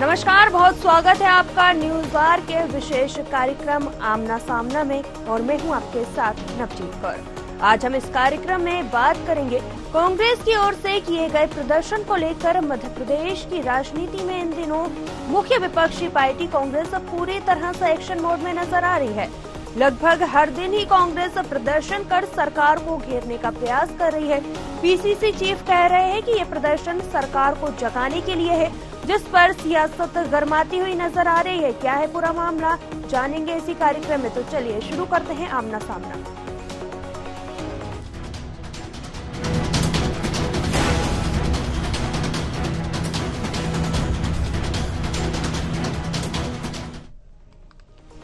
नमस्कार, बहुत स्वागत है आपका न्यूज बार के विशेष कार्यक्रम आमना सामना में और मैं हूं आपके साथ नवजीत कौर। आज हम इस कार्यक्रम में बात करेंगे कांग्रेस की ओर से किए गए प्रदर्शन को लेकर। मध्य प्रदेश की राजनीति में इन दिनों मुख्य विपक्षी पार्टी कांग्रेस पूरी तरह से एक्शन मोड में नजर आ रही है। लगभग हर दिन ही कांग्रेस प्रदर्शन कर सरकार को घेरने का प्रयास कर रही है। पीसीसी चीफ कह रहे हैं कि ये प्रदर्शन सरकार को जगाने के लिए है, जिस पर सियासत गरमाती हुई नजर आ रही है। क्या है पूरा मामला, जानेंगे इसी कार्यक्रम में। तो चलिए शुरू करते हैं आमना सामना।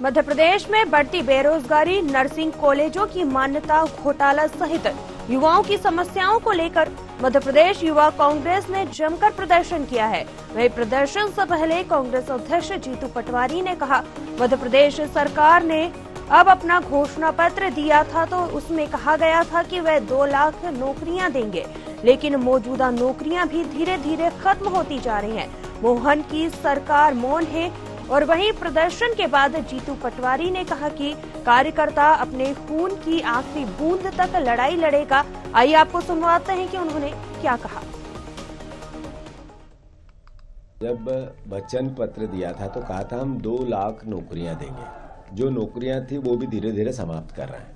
मध्य प्रदेश में बढ़ती बेरोजगारी, नर्सिंग कॉलेजों की मान्यता घोटाला सहित युवाओं की समस्याओं को लेकर मध्य प्रदेश युवा कांग्रेस ने जमकर प्रदर्शन किया है। वही प्रदर्शन से पहले कांग्रेस अध्यक्ष जीतू पटवारी ने कहा, मध्य प्रदेश सरकार ने अब अपना घोषणा पत्र दिया था तो उसमें कहा गया था कि वह 2 लाख नौकरियां देंगे, लेकिन मौजूदा नौकरियां भी धीरे धीरे खत्म होती जा रही हैं। मोहन की सरकार मौन है। और वहीं प्रदर्शन के बाद जीतू पटवारी ने कहा कि कार्यकर्ता अपने खून की आखिरी बूंद तक लड़ाई लड़ेगा। आइए आपको सुनवाते हैं कि उन्होंने क्या कहा। जब वचन पत्र दिया था तो कहा था हम 2 लाख नौकरियां देंगे। जो नौकरियां थी वो भी धीरे धीरे समाप्त कर रहे हैं।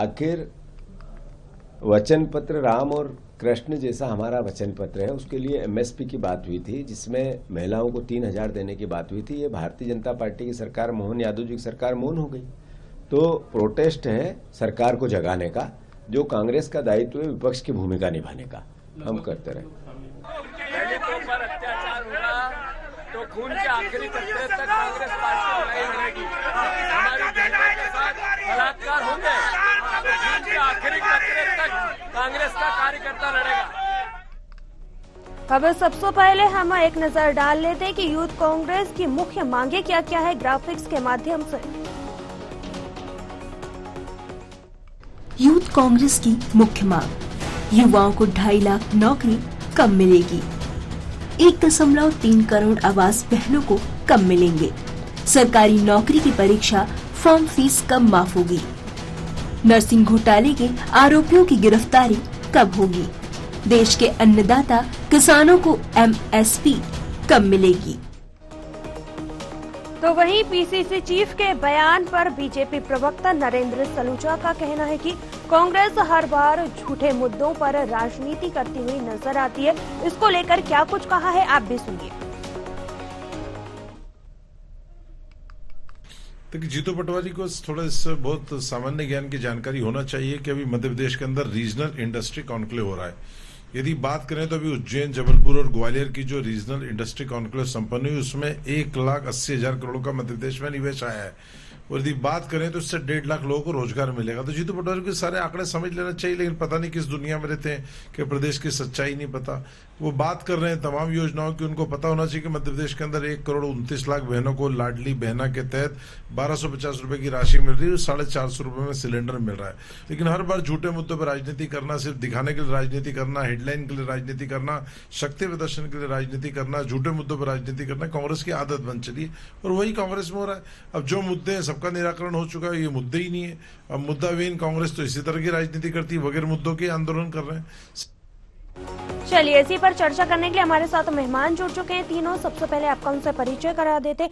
आखिर वचन पत्र राम और कृष्ण जैसा हमारा वचन पत्र है, उसके लिए एमएसपी की बात हुई थी, जिसमें महिलाओं को 3,000 देने की बात हुई थी। ये भारतीय जनता पार्टी की सरकार, मोहन यादव जी की सरकार मौन हो गई। तो प्रोटेस्ट है सरकार को जगाने का, जो कांग्रेस का दायित्व है विपक्ष की भूमिका निभाने का, हम करते रहे। दलितों पर अत्याचार होगा तो खून के आखिरी कतरे तक कांग्रेस पार्टी लड़ाई लड़ेगी। हमारी बहनों के साथ बलात्कार होंगे तो खून के आखिरी कतरे तक कांग्रेस का कार्यकर्ता लड़ेगा। अब सबसे पहले हम एक नजर डाल लेते हैं कि यूथ कांग्रेस की मुख्य मांगे क्या क्या है, ग्राफिक्स के माध्यम से। यूथ कांग्रेस की मुख्य मांग, युवाओं को 2.5 लाख नौकरी कब मिलेगी। 1.3 करोड़ आवास बहनों को कब मिलेंगे। सरकारी नौकरी की परीक्षा फॉर्म फीस कब माफ होगी। नर्सिंग घोटाले के आरोपियों की गिरफ्तारी कब होगी। देश के अन्नदाता किसानों को एमएसपी कब मिलेगी। तो वहीं पीसीसी चीफ के बयान पर बीजेपी प्रवक्ता नरेंद्र सलूजा का कहना है कि कांग्रेस हर बार झूठे मुद्दों पर राजनीति करती हुई नजर आती है। इसको लेकर क्या कुछ कहा है, आप भी सुनिए। देखिए, जीतू पटवारी को थोड़ा इस बहुत सामान्य ज्ञान की जानकारी होना चाहिए कि अभी मध्य प्रदेश के अंदर रीजनल इंडस्ट्री कॉन्क्लेव हो रहा है। यदि बात करें तो अभी उज्जैन, जबलपुर और ग्वालियर की जो रीजनल इंडस्ट्री कॉन्क्लेव संपन्न हुई, उसमें 1,80,000 करोड़ का मध्य प्रदेश में निवेश आया है। और यदि बात करें तो इससे 1.5 लाख लोगों को रोजगार मिलेगा। तो जीतू पटवारी को सारे आंकड़े समझ लेना चाहिए, लेकिन पता नहीं किस दुनिया में रहते हैं कि प्रदेश की सच्चाई नहीं पता। वो बात कर रहे हैं तमाम योजनाओं की, उनको पता होना चाहिए कि मध्य प्रदेश के अंदर 1,29 लाख बहनों को लाडली बहना के तहत 1,250 रुपए की राशि मिल रही है, 450 रुपए में सिलेंडर मिल रहा है। लेकिन हर बार झूठे मुद्दों पर राजनीति करना, सिर्फ दिखाने के लिए राजनीति करना, हेडलाइन के लिए राजनीति करना, शक्ति प्रदर्शन के लिए राजनीति करना, झूठे मुद्दों पर राजनीति करना कांग्रेस की आदत बन चली है और वही कांग्रेस में हो रहा है। अब जो मुद्दे हैं सबका निराकरण हो चुका है, ये मुद्दे ही नहीं है। अब मुद्दा विहीन कांग्रेस तो इसी तरह की राजनीति करती है, बगैर मुद्दों के आंदोलन कर रहे हैं। चलिए, इसी पर चर्चा करने के लिए हमारे साथ मेहमान जुड़ चुके हैं तीनों। सबसे पहले आपका उनसे परिचय करा देते।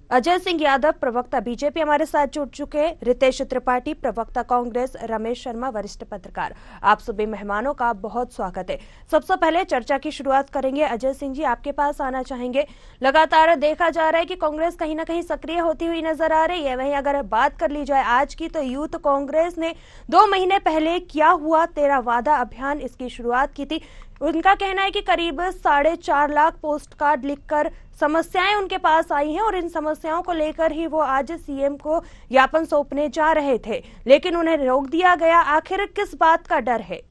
अजय सिंह यादव, प्रवक्ता बीजेपी, हमारे साथ जुड़ चुके हैं। रितेश त्रिपाठी, प्रवक्ता कांग्रेस। रमेश शर्मा, वरिष्ठ पत्रकार। आप सभी मेहमानों का बहुत स्वागत है। सबसे पहले चर्चा की शुरुआत करेंगे। अजय सिंह जी, आपके पास आना चाहेंगे। लगातार देखा जा रहा है कि कांग्रेस कहीं ना कहीं सक्रिय होती हुई नजर आ रही है। वहीं अगर बात कर ली जाए आज की, तो यूथ कांग्रेस ने 2 महीने पहले क्या हुआ तेरा वादा अभियान, इसकी शुरुआत की थी। उनका कहना है कि करीब 4.5 लाख पोस्ट कार्ड लिखकर समस्याएं उनके पास आई हैं और इन समस्याओं को लेकर ही वो आज सीएम को ज्ञापन सौंपने जा रहे थे, लेकिन उन्हें रोक दिया गया। आखिर किस बात का डर है,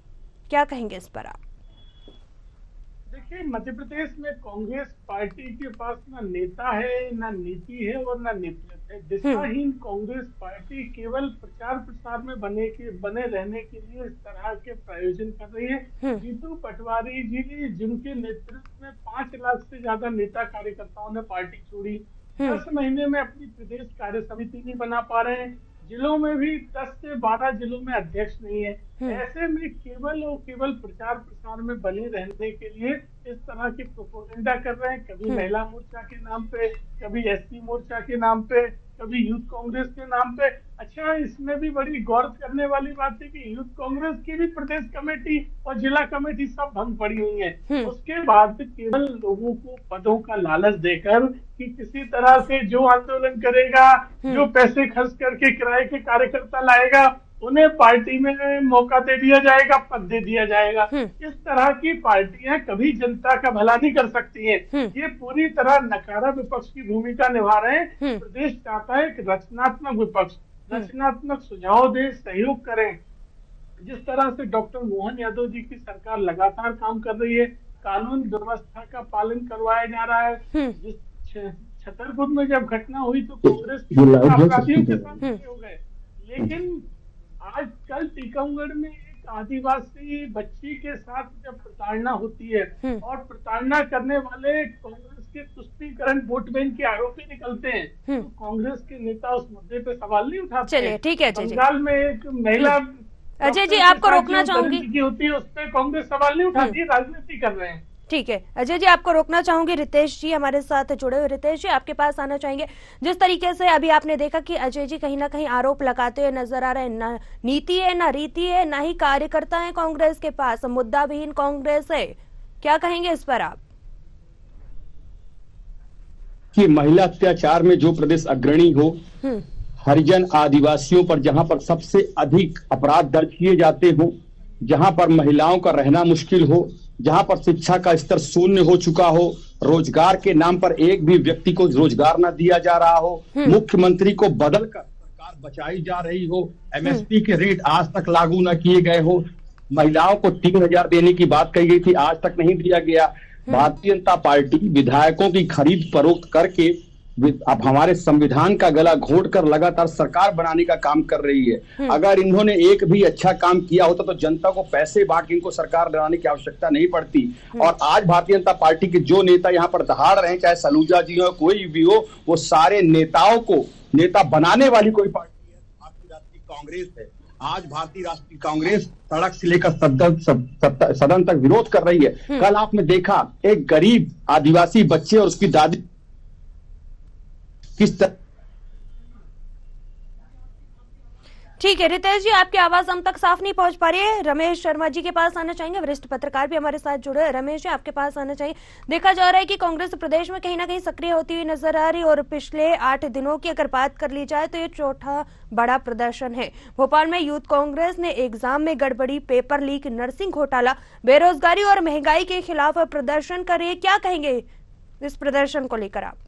क्या कहेंगे इस पर आप? देखिए, मध्य प्रदेश में कांग्रेस पार्टी के पास ना नेता है, ना नीति है और ना नेतृत्व है। दिशाहीन कांग्रेस पार्टी केवल प्रचार प्रसार में बने रहने के लिए इस तरह के प्रायोजन कर रही है। जीतू पटवारी जी, जिनके नेतृत्व में 5 लाख से ज्यादा नेता कार्यकर्ताओं ने पार्टी छोड़ी, 10 महीने में अपनी प्रदेश कार्य समिति नहीं बना पा रहे हैं, जिलों में भी 10 से 12 जिलों में अध्यक्ष नहीं है। ऐसे में केवल और केवल प्रचार प्रसार में बने रहने के लिए इस तरह की प्रोपोगेंडा कर रहे हैं, कभी महिला मोर्चा के नाम पे, कभी एससी मोर्चा के नाम पे, कभी यूथ कांग्रेस के नाम पे। अच्छा, इसमें भी बड़ी गौर करने वाली बात है कि यूथ कांग्रेस की भी प्रदेश कमेटी और जिला कमेटी सब भंग पड़ी हुई है। उसके बाद केवल लोगों को पदों का लालच देकर कि किसी तरह से जो आंदोलन करेगा, जो पैसे खर्च करके किराए के कार्यकर्ता लाएगा, उन्हें पार्टी में मौका दे दिया जाएगा, पद दे दिया जाएगा। इस तरह की पार्टियां कभी जनता का भला नहीं कर सकती हैं। ये पूरी तरह नकारा विपक्ष की भूमिका निभा रहे हैं। प्रदेश चाहता है कि रचनात्मक विपक्ष रचनात्मक सुझाव दे, सहयोग करें। जिस तरह से डॉक्टर मोहन यादव जी की सरकार लगातार काम कर रही है, कानून व्यवस्था का पालन करवाया जा रहा है। जिस छतरपुर में जब घटना हुई तो कांग्रेस अपराधियों के साथ हो गए, लेकिन आज कल टीकमगढ़ में एक आदिवासी बच्ची के साथ जब प्रताड़ना होती है और प्रताड़ना करने वाले कांग्रेस के तुष्टीकरण वोट बैंक के आरोपी निकलते हैं, तो कांग्रेस के नेता उस मुद्दे पे सवाल नहीं उठाते। चलिए, ठीक है अजय जी। बंगाल में एक महिला अजय जी आपको रोकना चाहूंगी होती है, उस पर कांग्रेस सवाल नहीं उठाती, राजनीति कर रहे हैं। ठीक है अजय जी, आपको रोकना चाहूंगी। रितेश जी हमारे साथ जुड़े हुए, रितेश जी आपके पास आना चाहेंगे। जिस तरीके से अभी आपने देखा कि अजय जी कहीं ना कहीं आरोप लगाते हुए नजर आ रहे हैं, ना नीति है, ना रीति है, ना ही कार्यकर्ता है कांग्रेस के पास, मुद्दा विहीन कांग्रेस है, क्या कहेंगे इस पर आप? कि महिला अत्याचार में जो प्रदेश अग्रणी हो, हरिजन आदिवासियों पर जहां पर सबसे अधिक अपराध दर्ज किए जाते हो, जहां पर महिलाओं का रहना मुश्किल हो, जहां पर शिक्षा का स्तर शून्य हो चुका हो, रोजगार के नाम पर एक भी व्यक्ति को रोजगार न दिया जा रहा हो, मुख्यमंत्री को बदल कर सरकार बचाई जा रही हो, एमएसपी के रेट आज तक लागू न किए गए हो, महिलाओं को 3,000 देने की बात कही गई थी, आज तक नहीं दिया गया। भारतीय जनता पार्टी विधायकों की खरीद फरोख्त करके अब हमारे संविधान का गला घोंटकर लगातार सरकार बनाने का काम कर रही है। अगर इन्होंने एक भी अच्छा काम किया होता तो जनता को पैसे बांट के इनको सरकार बनाने की आवश्यकता नहीं पड़ती। और आज भारतीय जनता पार्टी के जो नेता यहाँ पर दहाड़ रहे हैं, चाहे सलूजा जी हो, कोई भी हो, वो सारे नेताओं को नेता बनाने वाली कोई पार्टी है, भारतीय राष्ट्रीय कांग्रेस है। आज भारतीय राष्ट्रीय कांग्रेस सड़क से लेकर सदन तक विरोध कर रही है। कल आपने देखा एक गरीब आदिवासी बच्चे और उसकी दादी किस तरह। ठीक है रितेश जी, आपकी आवाज हम तक साफ नहीं पहुंच पा रही है। रमेश शर्मा जी के पास आना चाहेंगे, वरिष्ठ पत्रकार भी हमारे साथ जुड़े हैं। रमेश जी आपके पास आना चाहिए। देखा जा रहा है कि कांग्रेस प्रदेश में कहीं ना कहीं सक्रिय होती हुई नजर आ रही, और पिछले 8 दिनों की अगर बात कर ली जाए तो ये चौथा बड़ा प्रदर्शन है। भोपाल में यूथ कांग्रेस ने एग्जाम में गड़बड़ी, पेपर लीक, नर्सिंग घोटाला, बेरोजगारी और महंगाई के खिलाफ प्रदर्शन कर रही है। क्या कहेंगे इस प्रदर्शन को लेकर आप?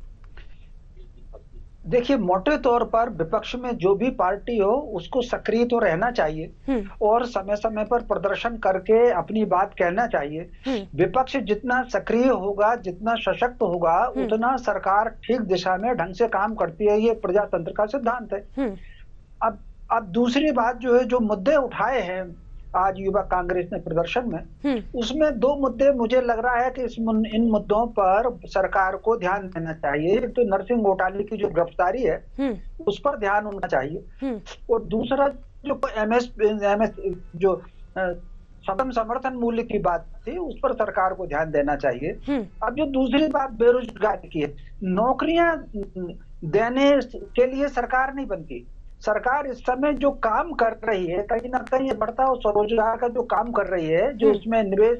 देखिए, मोटे तौर पर विपक्ष में जो भी पार्टी हो उसको सक्रिय तो रहना चाहिए और समय समय पर प्रदर्शन करके अपनी बात कहना चाहिए। विपक्ष जितना सक्रिय होगा, जितना सशक्त होगा, उतना सरकार ठीक दिशा में ढंग से काम करती है। ये प्रजातंत्र का सिद्धांत है। अब दूसरी बात जो है, जो मुद्दे उठाए हैं आज युवा कांग्रेस ने प्रदर्शन में, उसमें 2 मुद्दे मुझे लग रहा है कि इन मुद्दों पर सरकार को ध्यान देना चाहिए। एक तो नर्सिंग घोटाले की जो गिरफ्तारी है उस पर ध्यान होना चाहिए, और दूसरा जो एमएस जो न्यूनतम समर्थन मूल्य की बात थी उस पर सरकार को ध्यान देना चाहिए। अब जो दूसरी बात बेरोजगारी की है, नौकरियां देने के लिए सरकार नहीं बनती। सरकार इस समय जो काम कर रही है, कहीं ना कहीं बढ़ता हुआ स्वरोजगार का जो काम कर रही है, जो उसमें निवेश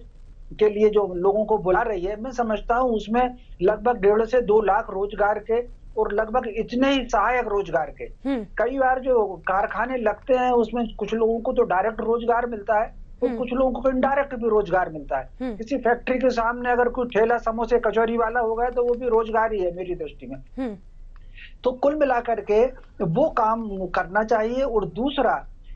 के लिए जो लोगों को बुला रही है, मैं समझता हूं उसमें लगभग 1.5 से 2 लाख रोजगार के और लगभग इतने ही सहायक रोजगार के। कई बार जो कारखाने लगते हैं उसमें कुछ लोगों को तो डायरेक्ट रोजगार मिलता है और कुछ लोगों को इनडायरेक्ट भी रोजगार मिलता है। किसी फैक्ट्री के सामने अगर कोई ठेला समोसे कचौरी वाला होगा तो वो भी रोजगार ही है मेरी दृष्टि में। तो कुल मिलाकर के वो काम करना चाहिए। और दूसरा,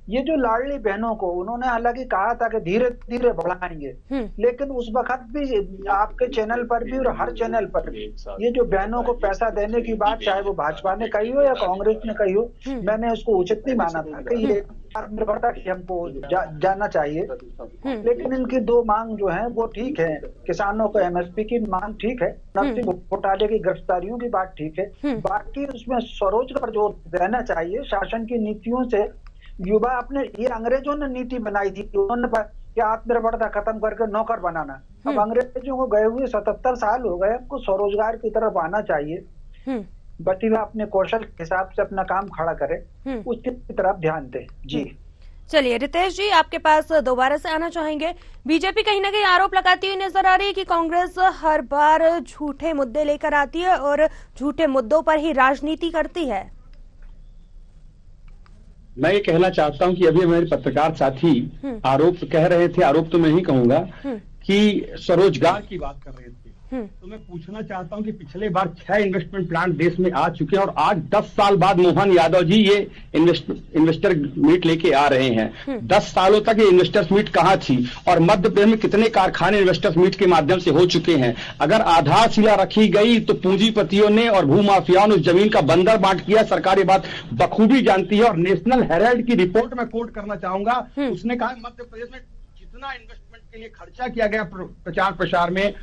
ये जो लाडली बहनों को उन्होंने हालांकि कहा था कि धीरे धीरे बढ़ाएंगे, लेकिन उस वक्त भी आपके चैनल पर भी और हर चैनल पर भी ये जो बहनों को पैसा देने की बात, चाहे वो भाजपा ने कही हो या कांग्रेस ने कही हो, मैंने उसको उचित नहीं माना था कि ये आत्मनिर्भरता की हमको जानना चाहिए। लेकिन इनकी दो मांग जो है वो ठीक है, किसानों को एमएसपी की मांग ठीक है, नरसिंह घोटाले की गिरफ्तारियों की बात ठीक है, बाकी उसमें स्वरोजगार जो रहना चाहिए, शासन की नीतियों से युवा अपने, ये अंग्रेजों ने नीति बनाई थी, उन्होंने क्या आत्मनिर्भरता खत्म करके नौकर बनाना। अब अंग्रेजों को गए हुए 77 साल हो गए, आपको स्वरोजगार की तरफ आना चाहिए, बटीला अपने कौशल के हिसाब से अपना काम खड़ा करे, उसकी तरफ ध्यान दे। जी चलिए रितेश जी, आपके पास दोबारा से आना चाहेंगे। बीजेपी कहीं ना कहीं आरोप लगाती हुई नजर आ रही है कि कांग्रेस हर बार झूठे मुद्दे लेकर आती है और झूठे मुद्दों पर ही राजनीति करती है। मैं ये कहना चाहता हूं कि अभी हमारे पत्रकार साथी आरोप कह रहे थे, आरोप तो मैं ही कहूंगा कि स्वरोजगार की बात कर रहे थे, तो मैं पूछना चाहता हूं कि पिछले बार 6 इन्वेस्टमेंट प्लान देश में आ चुके हैं और आज 10 साल बाद मोहन यादव जी ये इन्वेस्टर मीट लेके आ रहे हैं। 10 सालों तक ये इन्वेस्टर्स मीट कहाँ थी और मध्य प्रदेश में कितने कारखाने इन्वेस्टर्स मीट के माध्यम से हो चुके हैं। अगर आधारशिला रखी गई तो पूंजीपतियों ने और भूमाफियाओं ने उस जमीन का बंदर बांट किया, सरकार ये बात बखूबी जानती है। और नेशनल हेराल्ड की रिपोर्ट में कोट करना चाहूंगा, उसने कहा मध्य प्रदेश में जितना इन्वेस्टमेंट के लिए खर्चा किया गया प्रचार प्रसार में,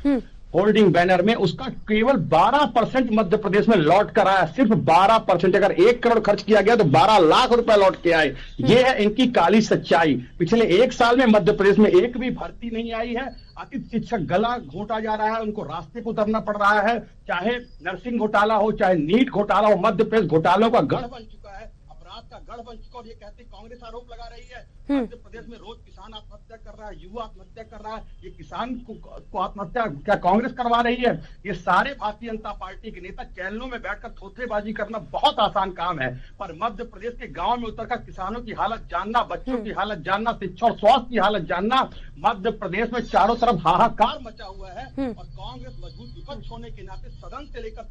होल्डिंग बैनर में, उसका केवल 12% मध्य प्रदेश में लौट कर आया, सिर्फ 12%। अगर 1 करोड़ खर्च किया गया तो 12 लाख रुपए लौट के आए। ये है इनकी काली सच्चाई। पिछले 1 साल में मध्य प्रदेश में एक भी भर्ती नहीं आई है। अतिथि शिक्षक गला घोटा जा रहा है, उनको रास्ते को उतरना पड़ रहा है। चाहे नर्सिंग घोटाला हो, चाहे नीट घोटाला हो, मध्य प्रदेश घोटालों का गढ़ बन चुका है, अपराध का गढ़ बन चुका। और ये कहते कांग्रेस आरोप लगा रही है मध्य प्रदेश में रोज किसान आत्महत्या कर रहा है, युवा आत्महत्या कर रहा है। ये किसान को आत्महत्या क्या कांग्रेस करवा रही है? ये सारे भारतीय जनता पार्टी के नेता चैनलों में बैठकर थोथेबाजी करना बहुत आसान काम है, पर मध्य प्रदेश के गांव में उतरकर किसानों की हालत जानना, बच्चों की हालत जानना, शिक्षा और स्वास्थ्य की हालत जानना। मध्य प्रदेश में चारों तरफ हाहाकार मचा हुआ है और कांग्रेस मजबूत विपक्ष होने के नाते सदन से लेकर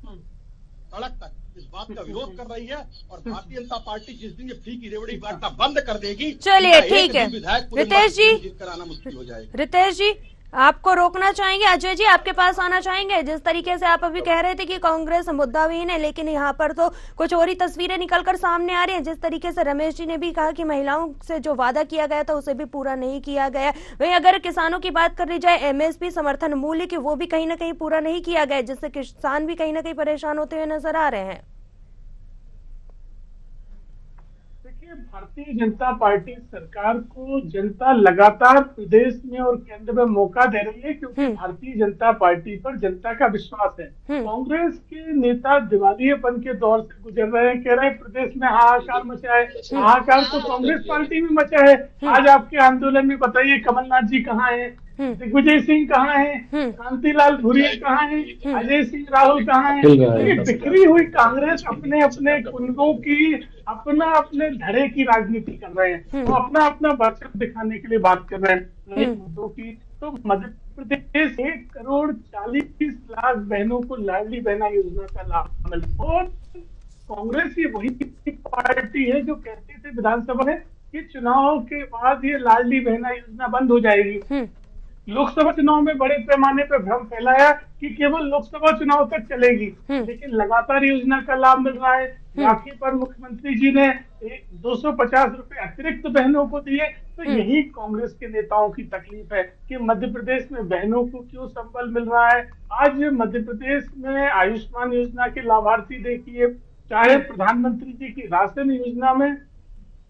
सड़क तक इस बात का विरोध कर रही है। और भारतीय जनता पार्टी जिस दिन ये फ्री की रेवड़ी बांटना बंद कर देगी, चलिए ठीक है रितेश जी, कराना मुश्किल हो जाएगा। रितेश जी आपको रोकना चाहेंगे, अजय जी आपके पास आना चाहेंगे। जिस तरीके से आप अभी कह रहे थे कि कांग्रेस मुद्दाविहीन है, लेकिन यहाँ पर तो कुछ और ही तस्वीरें निकलकर सामने आ रही हैं। जिस तरीके से रमेश जी ने भी कहा कि महिलाओं से जो वादा किया गया था उसे भी पूरा नहीं किया गया। वहीं अगर किसानों की बात कर ली जाए, एमएसपी समर्थन मूल्य की, वो भी कहीं ना कहीं पूरा नहीं किया गया, जिससे किसान भी कहीं ना कहीं परेशान होते हुए नजर आ रहे हैं। भारतीय जनता पार्टी सरकार को जनता लगातार प्रदेश में और केंद्र में मौका दे रही है, क्योंकि भारतीय जनता पार्टी पर जनता का विश्वास है। कांग्रेस के नेता दिवालियेपन के दौर से गुजर रहे हैं, कह रहे हैं प्रदेश में हाहाकार मचा है। हाहाकार तो कांग्रेस पार्टी में मचा है। आज आपके आंदोलन में बताइए कमलनाथ जी कहाँ है, दिग्विजय सिंह कहाँ है, कांतिलाल भूरिया कहाँ है, अजय सिंह राहुल कहाँ है। बिखरी हुई कांग्रेस अपने अपने कुंडों की, अपना अपने धड़े की राजनीति कर रहे हैं, वो अपना अपना वर्चस्व दिखाने के लिए बात कर रहे हैं मुद्दों की। तो मध्य प्रदेश 1,40,00,000 बहनों को लाडली बहना योजना का लाभ मिला। और कांग्रेस ये वही पार्टी है जो कहते थे विधानसभा में कि चुनाव के बाद ये लाडली बहना योजना बंद हो जाएगी। लोकसभा चुनाव में बड़े पैमाने पर भ्रम फैलाया कि केवल लोकसभा चुनाव तक चलेगी, लेकिन लगातार योजना का लाभ मिल रहा है। राखी पर मुख्यमंत्री जी ने 250 रुपए अतिरिक्त बहनों को दिए। तो यही कांग्रेस के नेताओं की तकलीफ है कि मध्य प्रदेश में बहनों को क्यों संबल मिल रहा है। आज मध्य प्रदेश में आयुष्मान योजना के लाभार्थी देखिए, चाहे प्रधानमंत्री जी की राशन योजना में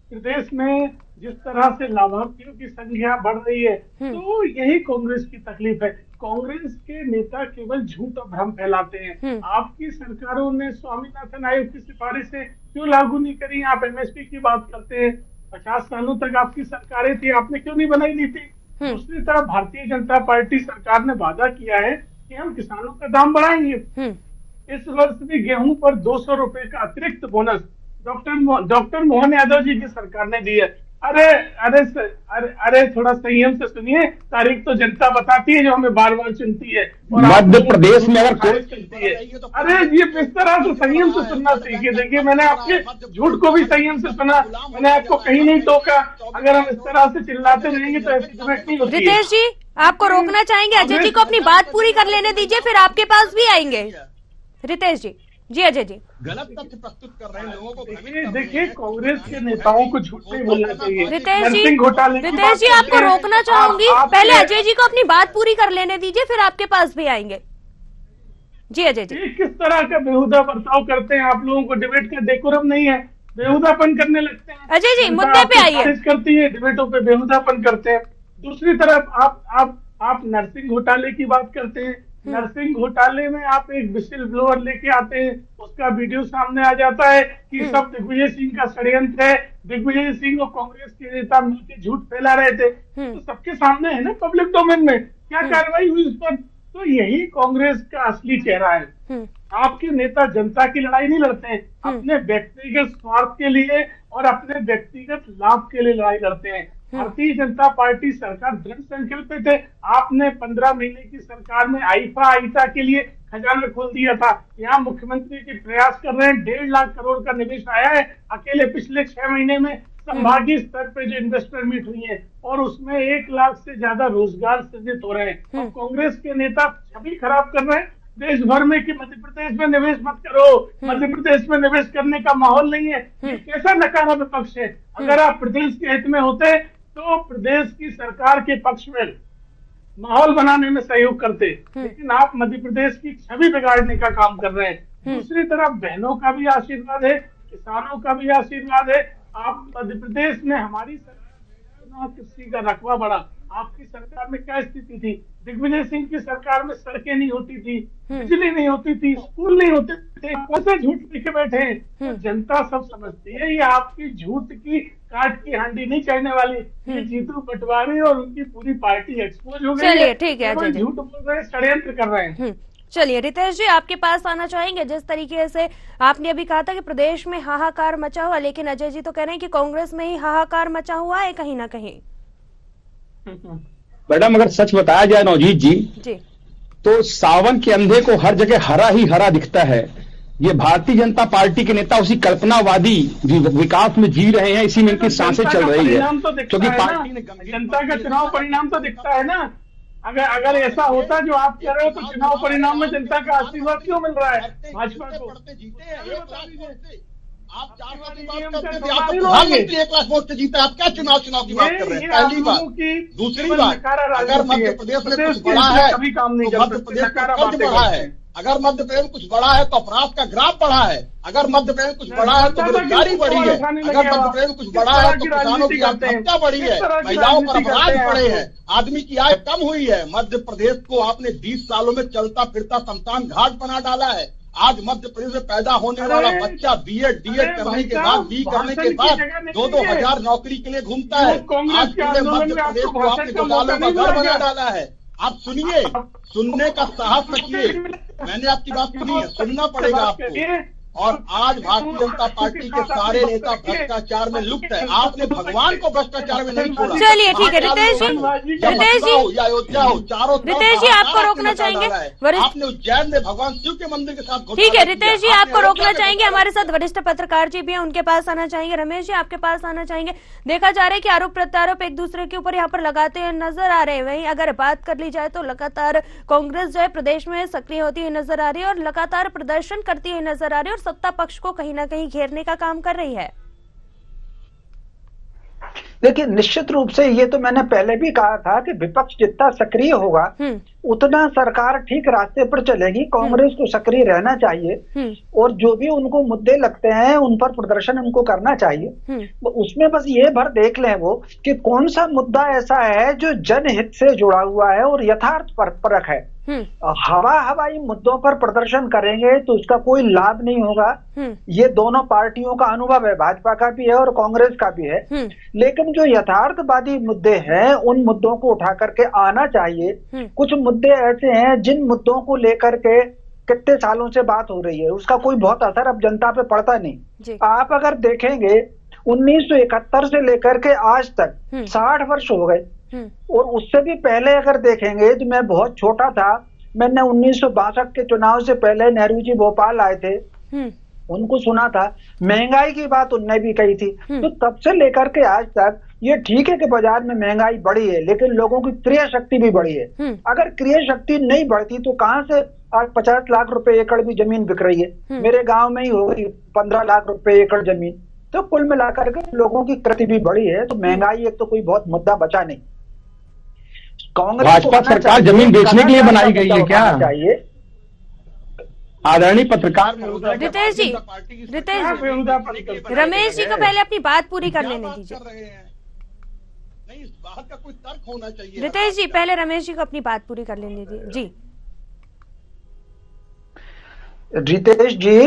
प्रदेश में जिस तरह से लाभार्थियों की संख्या बढ़ रही है, तो यही कांग्रेस की तकलीफ है। कांग्रेस के नेता केवल झूठ और भ्रम फैलाते हैं। आपकी सरकारों ने स्वामीनाथन आयोग की सिफारिशें क्यों लागू नहीं करी? आप एमएसपी की बात करते हैं, 50 सालों तक आपकी सरकारें थी, आपने क्यों नहीं बनाई नीति? दूसरी तरफ भारतीय जनता पार्टी सरकार ने वादा किया है कि हम किसानों का दाम बढ़ाएंगे। इस वर्ष भी गेहूं पर 200 रुपए का अतिरिक्त बोनस डॉक्टर मोहन यादव जी की सरकार ने दी है। अरे थोड़ा संयम से सुनिए। तारीख तो जनता बताती है, जो हमें बार बार चुनती है। और मध्य प्रदेश में अगर कोई करती है, अरे ये इस तरह से संयम से सुनना सीखिए। देखिए, मैंने आपके झूठ को भी संयम से सुना, मैंने आपको कहीं नहीं टोका। अगर हम इस तरह से चिल्लाते रहेंगे तो ऐसी डिबेट नहीं होती। रितेश जी, आपको रोकना चाहेंगे? अजय जी को अपनी बात पूरी कर लेने दीजिए, फिर आपके पास भी आएंगे। रितेश जी। जी अजय जी। गलत तथ्य प्रस्तुत कर रहे हैं लोगों को। देखिए, कांग्रेस के नेताओं को झूठ नहीं बोलना चाहिए। रितेश जी आपको रोकना चाहूंगी, पहले अजय जी को अपनी बात पूरी कर लेने दीजिए, फिर आपके पास भी आएंगे। जी अजय जी। किस तरह का बेहुदा बर्ताव करते हैं आप लोगों को? डिबेट का डेकोरम नहीं है, बेहुदापन करने लगते हैं। अजय जी, मुद्दे पे आइए। करती है डिबेटों पे बेहुदापन करते हैं। दूसरी तरफ आप नर्सिंग घोटाले की बात करते हैं। नर्सिंग घोटाले में आप एक विशिल ब्लोअर लेके आते हैं, उसका वीडियो सामने आ जाता है कि सब दिग्विजय सिंह का षड्यंत्र है, दिग्विजय सिंह और कांग्रेस के नेता मिलकर झूठ फैला रहे थे। तो सबके सामने है ना, पब्लिक डोमेन में। क्या कार्रवाई हुई उस पर? तो यही कांग्रेस का असली चेहरा है। आपके नेता जनता की लड़ाई नहीं लड़ते हैं, अपने व्यक्तिगत स्वार्थ के लिए और अपने व्यक्तिगत लाभ के लिए लड़ाई लड़ते हैं। भारतीय जनता पार्टी सरकार दृढ़ संकल्पित है। आपने 15 महीने की सरकार में आईफा के लिए खजाना खोल दिया था। यहाँ मुख्यमंत्री के प्रयास कर रहे हैं, 1.5 लाख करोड़ का निवेश आया है अकेले पिछले 6 महीने में। संभागीय स्तर पे जो इन्वेस्टर मीट हुई है और उसमें 1 लाख से ज्यादा रोजगार सृजित हो रहे हैं। और कांग्रेस के नेता छवि खराब कर रहे हैं देश भर में कि मध्य प्रदेश में निवेश मत करो, मध्य प्रदेश में निवेश करने का माहौल नहीं है। ये कैसा नकारा विपक्ष है? अगर आप प्रदेश के हित में होते तो प्रदेश की सरकार के पक्ष में माहौल बनाने में सहयोग करते, लेकिन आप मध्य प्रदेश की छवि बिगाड़ने का काम कर रहे हैं। दूसरी तरफ बहनों का भी आशीर्वाद है, किसानों का भी आशीर्वाद है। आप मध्य प्रदेश में हमारी सरकार कृषि का रकबा बढ़ा। आपकी सरकार में क्या स्थिति थी? दिग्विजय सिंह की सरकार में सड़कें नहीं होती थी, बिजली नहीं होती थी, स्कूल नहीं होते थे। कौन सा झूठ लिखे बैठे हैं? तो जनता सब समझती है, ये आपकी झूठ की काट की हांडी नहीं चढ़ने वाली। ये जीतू पटवारी और उनकी पूरी पार्टी एक्सपोज हो गई है। चलिए ठीक है अजय जी, झूठ बोल रहे हैं, षड्यंत्र कर रहे हैं। चलिए रितेश जी, आपके पास आना चाहेंगे। जिस तरीके से आपने अभी कहा था कि प्रदेश में हाहाकार मचा हुआ, लेकिन अजय जी तो कह रहे हैं कि कांग्रेस में ही हाहाकार मचा हुआ है कहीं ना कहीं। मैडम, अगर सच बताया जाए नवजीत जी, तो सावन के अंधे को हर जगह हरा ही हरा दिखता है। ये भारतीय जनता पार्टी के नेता उसी कल्पनावादी विकास में जी रहे हैं, इसी में इनकी सांसें चल रही है। क्योंकि पार्टी ने जनता का चुनाव परिणाम तो दिखता है ना। अगर ऐसा होता जो आप कह रहे हो, तो चुनाव परिणाम में जनता का आशीर्वाद क्यों मिल रहा है भाजपा को? आप 4 लाख की बात करते थे, आप प्रधानमंत्री 1 लाख वोट से जीते, आप क्या चुनाव की बात कर रहे हैं? पहली बात। दूसरी बात, अगर मध्य प्रदेश में कुछ बड़ा है तो मध्य प्रदेश का कर्ज बढ़ा है। अगर मध्य प्रदेश में कुछ बड़ा है तो अपराध का ग्राफ बढ़ा है। अगर मध्य प्रदेश में कुछ बड़ा है तो बेरोजगारी बढ़ी है। अगर मध्य प्रदेश में कुछ बड़ा है तो किसानों की आत्महत्या बढ़ी है, महिलाओं पर अपराध बढ़े हैं, आदमी की आय कम हुई है। मध्य प्रदेश को आपने 20 सालों में चलता फिरता शमशान घाट बना डाला है। आज मध्य प्रदेश में पैदा होने वाला बच्चा बीएड डीएड करने के बाद, बी करने के बाद 2-2 हजार नौकरी के लिए घूमता है। आज पूरे मध्य प्रदेश को आपने घोटालों का घर बना डाला है। आप सुनिए, सुनने का साहस रखिए। मैंने आपकी बात सुनी है, सुनना पड़ेगा आपको। और आज भारतीय जनता पार्टी के सारे नेता भ्रष्टाचार में लुप्त है। आपने भगवान को भ्रष्टाचार में नहीं छोड़ा। चलिए ठीक है रितेश जी, अयोध्या हो, चारों रितेश जी आपको रोकना चाहेंगे। आपने उज्जैन में भगवान शिव के मंदिर के साथ। ठीक है रितेश जी, आपको रोकना चाहेंगे। हमारे साथ वरिष्ठ पत्रकार जी भी हैं, उनके पास आना चाहेंगे। रमेश जी आपके पास आना चाहेंगे। देखा जा रहा है कि आरोप प्रत्यारोप एक दूसरे के ऊपर यहाँ पर लगाते हुए नजर आ रहे हैं। वहीं अगर बात कर ली जाए तो लगातार कांग्रेस जो है प्रदेश में सक्रिय होती हुई नजर आ रही है और लगातार प्रदर्शन करती हुई नजर आ रही है और सत्ता पक्ष को कहीं ना कहीं घेरने का काम कर रही है। देखिए, निश्चित रूप से ये तो मैंने पहले भी कहा था कि विपक्ष जितना सक्रिय होगा उतना सरकार ठीक रास्ते पर चलेगी। कांग्रेस को सक्रिय रहना चाहिए और जो भी उनको मुद्दे लगते हैं उन पर प्रदर्शन उनको करना चाहिए। उसमें बस ये भर देख लें वो कि कौन सा मुद्दा ऐसा है जो जनहित से जुड़ा हुआ है और यथार्थ परख है। हवाई मुद्दों पर प्रदर्शन करेंगे तो उसका कोई लाभ नहीं होगा। ये दोनों पार्टियों का अनुभव है, भाजपा का भी है और कांग्रेस का भी है। लेकिन जो यथार्थवादी मुद्दे हैं उन मुद्दों को उठा करके आना चाहिए। कुछ मुद्दे ऐसे हैं जिन मुद्दों को लेकर के कितने सालों से बात हो रही है, उसका कोई बहुत असर अब जनता पे पड़ता नहीं। आप अगर देखेंगे 1971 से लेकर के आज तक 60 वर्ष हो गए। और उससे भी पहले अगर देखेंगे तो मैं बहुत छोटा था, मैंने 1962 के चुनाव से पहले नेहरू जी भोपाल आए थे, उनको सुना था, महंगाई की बात उनने भी कही थी। तो तब से लेकर के आज तक ये ठीक है कि बाजार में महंगाई बढ़ी है, लेकिन लोगों की क्रय शक्ति भी बढ़ी है। अगर क्रय शक्ति नहीं बढ़ती तो कहां से आज 50 लाख रुपए एकड़ भी जमीन बिक रही है। मेरे गांव में ही हो गई 15 लाख रुपए एकड़ जमीन। तो कुल मिलाकर के लोगों की क्रय भी बढ़ी है, तो महंगाई एक तो कोई बहुत मुद्दा बचा नहीं। कांग्रेस भाजपा सरकार जमीन बेचने के लिए बनाई गई है क्या? चाहिए आदरणीय पत्रकार रितेश जी, रमेश जी को पहले अपनी बात पूरी कर लेने दीजिए। नहीं, इस बात का कोई तर्क होना चाहिए। रितेश जी, पहले रमेश जी को अपनी बात पूरी कर लेने दीजिए। जी रितेश जी,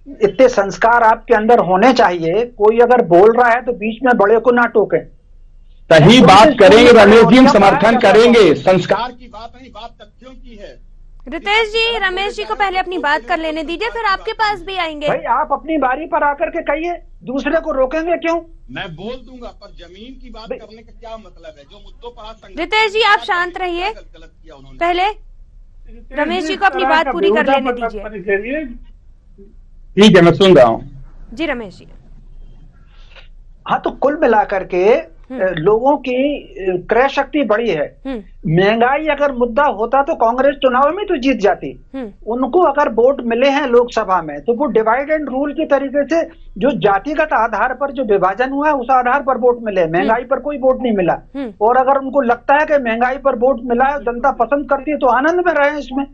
इतने संस्कार आपके अंदर होने चाहिए। कोई अगर बोल रहा है तो बीच में बड़े को ना टोके, सही बात करेंगे रमेश जी, हम समर्थन करेंगे। संस्कार की बात नहीं, बात तथ्यों की है। रितेश जी, रमेश जी को पहले अपनी बात कर लेने दीजिए, फिर आपके पास भी आएंगे। भाई आप अपनी बारी पर आकर के कहिए, दूसरे को रोकेंगे क्यों? मैं बोल दूंगा, पर जमीन की बात करने का क्या मतलब है? जो मुद्दों पर आज रितेश जी आप शांत रहिए, पहले रमेश जी को अपनी बात पूरी कर लेने दीजिए। ठीक है, मैं सुन रहा हूँ। जी रमेश जी। हाँ, तो कुल मिलाकर के लोगों की क्रय शक्ति बढ़ी है। महंगाई अगर मुद्दा होता तो कांग्रेस चुनाव में तो जीत जाती। उनको अगर वोट मिले हैं लोकसभा में तो वो डिवाइड एंड रूल के तरीके से जो जातिगत आधार पर जो विभाजन हुआ है उस आधार पर वोट मिले, महंगाई पर कोई वोट नहीं मिला। और अगर उनको लगता है कि महंगाई पर वोट मिला है, जनता पसंद करती है, तो आनंद में रहे इसमें।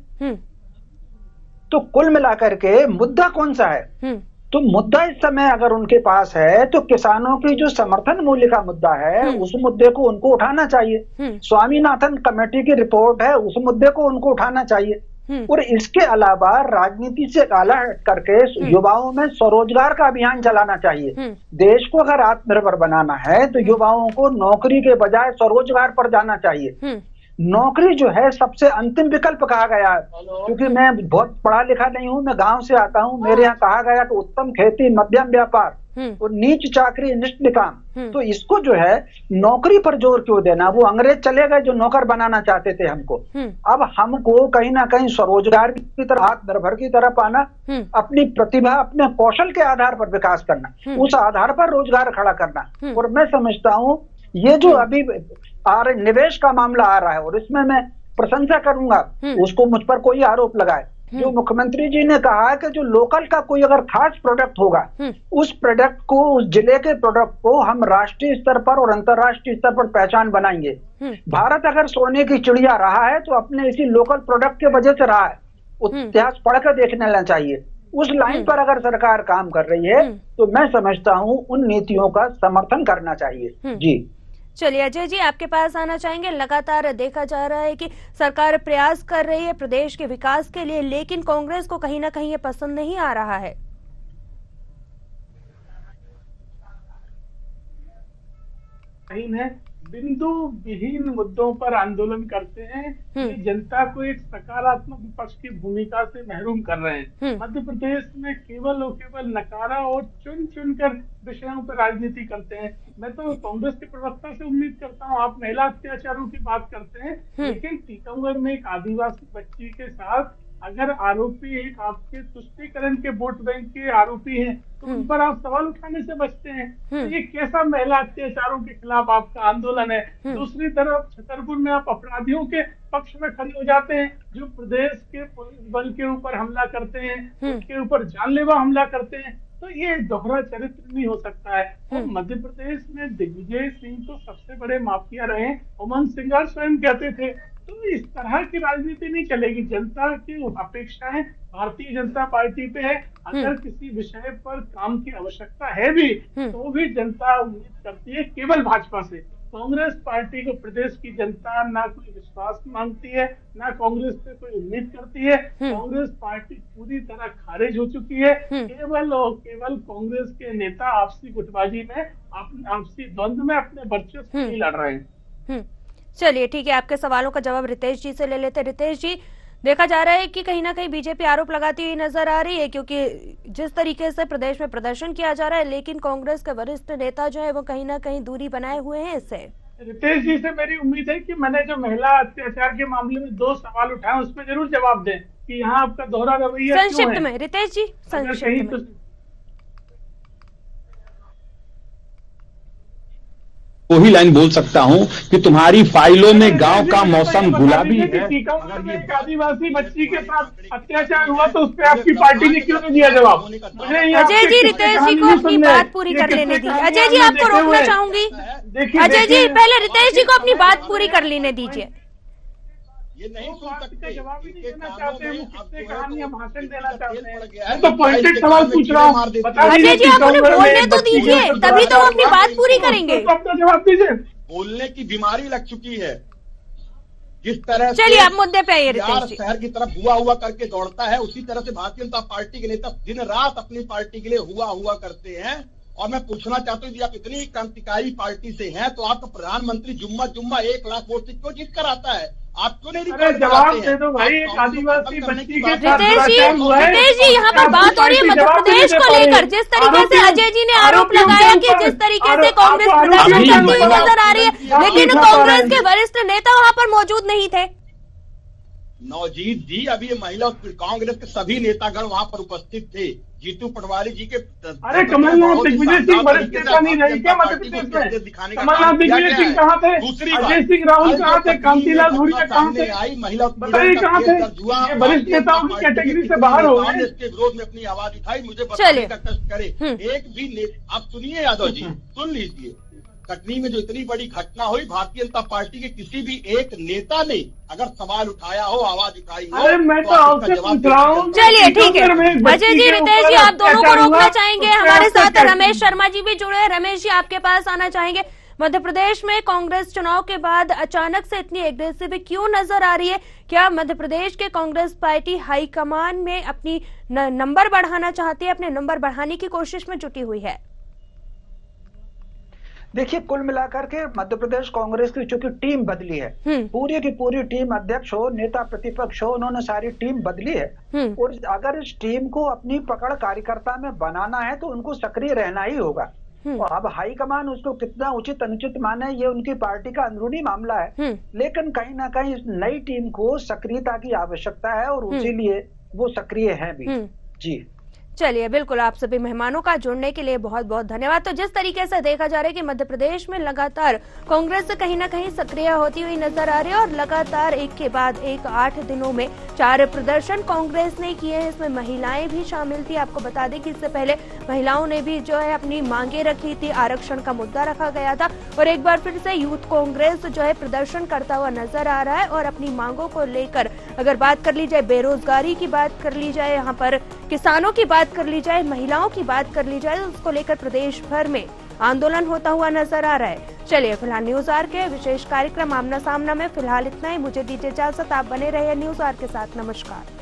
तो कुल मिलाकर के मुद्दा कौन सा है? तो मुद्दा इस समय अगर उनके पास है तो किसानों की जो समर्थन मूल्य का मुद्दा है उस मुद्दे को उनको उठाना चाहिए। स्वामीनाथन कमेटी की रिपोर्ट है, उस मुद्दे को उनको उठाना चाहिए। और इसके अलावा राजनीति से अलग करके युवाओं में स्वरोजगार का अभियान चलाना चाहिए। देश को अगर आत्मनिर्भर बनाना है तो युवाओं को नौकरी के बजाय स्वरोजगार पर जाना चाहिए। नौकरी जो है सबसे अंतिम विकल्प कहा गया है। क्योंकि मैं बहुत पढ़ा लिखा नहीं हूं, मैं गांव से आता हूं, मेरे यहाँ कहा गया कि उत्तम खेती, मध्यम व्यापार और नीच चाकरी, निष्ठ काम। तो इसको जो है नौकरी पर जोर क्यों देना? वो अंग्रेज चले गए जो नौकर बनाना चाहते थे हमको। अब हमको कहीं ना कहीं स्वरोजगार की तरफ, आत्मनिर्भर की तरफ आना, अपनी प्रतिभा, अपने कौशल के आधार पर विकास करना, उस आधार पर रोजगार खड़ा करना। और मैं समझता हूँ ये जो अभी निवेश का मामला आ रहा है, और इसमें मैं प्रशंसा करूंगा उसको, मुझ पर कोई आरोप लगाए, जो मुख्यमंत्री जी ने कहा है कि जो लोकल का कोई अगर खास प्रोडक्ट होगा, उस प्रोडक्ट को, उस जिले के प्रोडक्ट को हम राष्ट्रीय स्तर पर और अंतर्राष्ट्रीय स्तर पर पहचान बनाएंगे। भारत अगर सोने की चिड़िया रहा है तो अपने इसी लोकल प्रोडक्ट के वजह से रहा है। इतिहास पढ़कर देखने लेना चाहिए। उस लाइन पर अगर सरकार काम कर रही है तो मैं समझता हूँ उन नीतियों का समर्थन करना चाहिए। जी चलिए अजय जी, आपके पास आना चाहेंगे। लगातार देखा जा रहा है कि सरकार प्रयास कर रही है प्रदेश के विकास के लिए, लेकिन कांग्रेस को कहीं ना कहीं ये पसंद नहीं आ रहा है। बिंदु विहीन मुद्दों पर आंदोलन करते हैं, ये जनता को एक सकारात्मक विपक्ष की भूमिका से महरूम कर रहे हैं। मध्य प्रदेश में केवल और केवल नकारा और चुन चुनकर विषयों पर राजनीति करते हैं। मैं तो कांग्रेस के प्रवक्ता से उम्मीद करता हूं, आप महिला अत्याचारों की बात करते हैं, लेकिन टीकमगढ़ में एक आदिवासी बच्ची के साथ अगर आरोपी एक आपके तुष्टीकरण के वोट बैंक के आरोपी हैं तो उन पर आप सवाल उठाने से बचते हैं। तो ये कैसा महिला अत्याचारों के खिलाफ आपका आंदोलन है? दूसरी तरफ छतरपुर में आप अपराधियों के पक्ष में खड़े हो जाते हैं जो प्रदेश के पुलिस बल के ऊपर हमला करते हैं, उनके ऊपर जानलेवा हमला करते हैं। तो ये दोहरा चरित्र नहीं हो सकता है। तो मध्य प्रदेश में दिग्विजय सिंह तो सबसे बड़े माफिया रहे, उमंग सिंगार स्वयं कहते थे। तो इस तरह की राजनीति नहीं चलेगी। जनता की अपेक्षाएं भारतीय जनता पार्टी पे है। अगर किसी विषय पर काम की आवश्यकता है भी तो भी जनता उम्मीद करती है केवल भाजपा से। कांग्रेस पार्टी को प्रदेश की जनता ना कोई विश्वास मांगती है, ना कांग्रेस से कोई उम्मीद करती है। कांग्रेस पार्टी पूरी तरह खारिज हो चुकी है। केवल और केवल कांग्रेस के नेता आपसी गुटबाजी में, आपसी द्वंद्व में अपने वर्चस्व नहीं लड़ रहे हैं। चलिए ठीक है, आपके सवालों का जवाब रितेश जी से ले लेते। रितेश जी, देखा जा रहा है कि कहीं ना कहीं बीजेपी आरोप लगाती हुई नजर आ रही है, क्योंकि जिस तरीके से प्रदेश में प्रदर्शन किया जा रहा है, लेकिन कांग्रेस के वरिष्ठ नेता जो है वो कहीं ना कहीं दूरी बनाए हुए हैं इससे। रितेश जी से मेरी उम्मीद है कि मैंने जो महिला अत्याचार के मामले में 2 सवाल उठाए उसमें जरूर जवाब दें कि यहाँ आपका दोहरा रवैया संक्षिप्त में रितेश जी, संक्षिप्त में। वही लाइन बोल सकता हूं कि तुम्हारी फाइलों में गांव का मौसम गुलाबी है। एक आदिवासी बच्ची के साथ अत्याचार हुआ तो उस पर आपकी पार्टी ने क्यों नहीं दिया जवाब? अजय जी, रितेश जी को अपनी बात पूरी कर लेने दीजिए। अजय जी, आपको रोकना चाहूंगी। अजय जी, पहले रितेश जी को अपनी बात पूरी कर लेने दीजिए। ये नहीं सुन सकते, जवाब ही नहीं देना चाहते हैं, कितने कहानी हम भाषण देना चाहते हैं, तो पॉइंटेड सवाल पूछ रहा हूँ। अजय जी, आप उन्हें बोलने तो दीजिए, तभी तो अपनी बात पूरी करेंगे। तो अपना जवाब दीजिए। बोलने की बीमारी लग चुकी है। जिस तरह चलिए आप मुद्दे पे आइए रितेश जी। शहर की तरफ हुआ करके दौड़ता है, उसी तरह से भारतीय जनता पार्टी के नेता दिन रात अपनी पार्टी के लिए हुआ करते हैं। और मैं पूछना चाहता हूँ, आप इतनी क्रांतिकारी पार्टी से हैं तो आपका प्रधानमंत्री जुम्मा 1 लाख वोट से क्यों जीत कर आता है? आप क्यों नहीं? अरे जवाब दे दो भाई, एक आदिवासी बच्ची के साथ रितेश जी, यहाँ पर बात हो रही है मध्य प्रदेश को लेकर। जिस तरीके से अजय जी ने आरोप लगाया कि जिस तरीके से कांग्रेस प्रदर्शन करती हुई नजर आ रही है, लेकिन कांग्रेस के वरिष्ठ नेता वहाँ पर मौजूद नहीं थे। नवजीत जी, अभी ये महिला कांग्रेस के सभी नेतागण वहां पर उपस्थित थे। जीतू पटवारी जी के अरे कमलनाथ दिग्विजय सिंह वरिष्ठ नेता नहीं रहे क्या मध्य प्रदेश में? कमलनाथ दिग्विजय सिंह कहाँ थे? अजय सिंह राहुल कहाँ थे? कांतिलाल भूरिया कहाँ थे? आई महिला बताइए कहाँ थे? ये वरिष्ठ नेताओं की कैटेगरी से बाहर हो गए। इसके विरोध में अपनी आवाज उठाई, मुझे बताने का कष्ट करे। एक भी आप सुनिए यादव जी, सुन लीजिए। कटनी में जो इतनी बड़ी घटना हुई, भारतीय जनता पार्टी के किसी भी एक नेता ने अगर सवाल उठाया हो, आवाज उठाई हो, अरे मैं तो आपसे पूछ रहा हूँ। चलिए ठीक है अजय जी, रितेश जी, आप दोनों को रोकना चाहेंगे। हमारे साथ रमेश शर्मा जी भी जुड़े हैं। रमेश जी, आपके पास आना चाहेंगे। मध्य प्रदेश में कांग्रेस चुनाव के बाद अचानक से इतनी एग्रेसिव क्यों नजर आ रही है? क्या मध्य प्रदेश के कांग्रेस पार्टी हाईकमान में अपनी नंबर बढ़ाना चाहती है, अपने नंबर बढ़ाने की कोशिश में जुटी हुई है? देखिए, कुल मिलाकर के मध्य प्रदेश कांग्रेस की चूंकि टीम बदली है, पूरी की पूरी टीम, अध्यक्ष हो, नेता प्रतिपक्ष हो, उन्होंने सारी टीम बदली है। और अगर इस टीम को अपनी पकड़ कार्यकर्ता में बनाना है तो उनको सक्रिय रहना ही होगा। और अब हाईकमान उसको कितना उचित अनुचित माने, ये उनकी पार्टी का अंदरूनी मामला है। लेकिन कहीं ना कहीं इस नई टीम को सक्रियता की आवश्यकता है और इसीलिए वो सक्रिय है भी। जी चलिए, बिल्कुल, आप सभी मेहमानों का जुड़ने के लिए बहुत बहुत धन्यवाद। तो जिस तरीके से देखा जा रहा है कि मध्य प्रदेश में लगातार कांग्रेस कहीं ना कहीं सक्रिय होती हुई नजर आ रही है और लगातार एक के बाद एक 8 दिनों में 4 प्रदर्शन कांग्रेस ने किए हैं। इसमें महिलाएं भी शामिल थी। आपको बता दें कि इससे पहले महिलाओं ने भी जो है अपनी मांगे रखी थी, आरक्षण का मुद्दा रखा गया था। और एक बार फिर से यूथ कांग्रेस जो है प्रदर्शन करता हुआ नजर आ रहा है और अपनी मांगों को लेकर अगर बात कर ली जाए, बेरोजगारी की बात कर ली जाए, यहाँ पर किसानों की बात कर ली जाए, महिलाओं की बात कर ली जाए, तो उसको लेकर प्रदेश भर में आंदोलन होता हुआ नजर आ रहा है। चलिए, फिलहाल न्यूज आर के विशेष कार्यक्रम आमना सामना में फिलहाल इतना ही। मुझे दीजिए इजाजत, आप बने रहिए न्यूज आर के साथ। नमस्कार।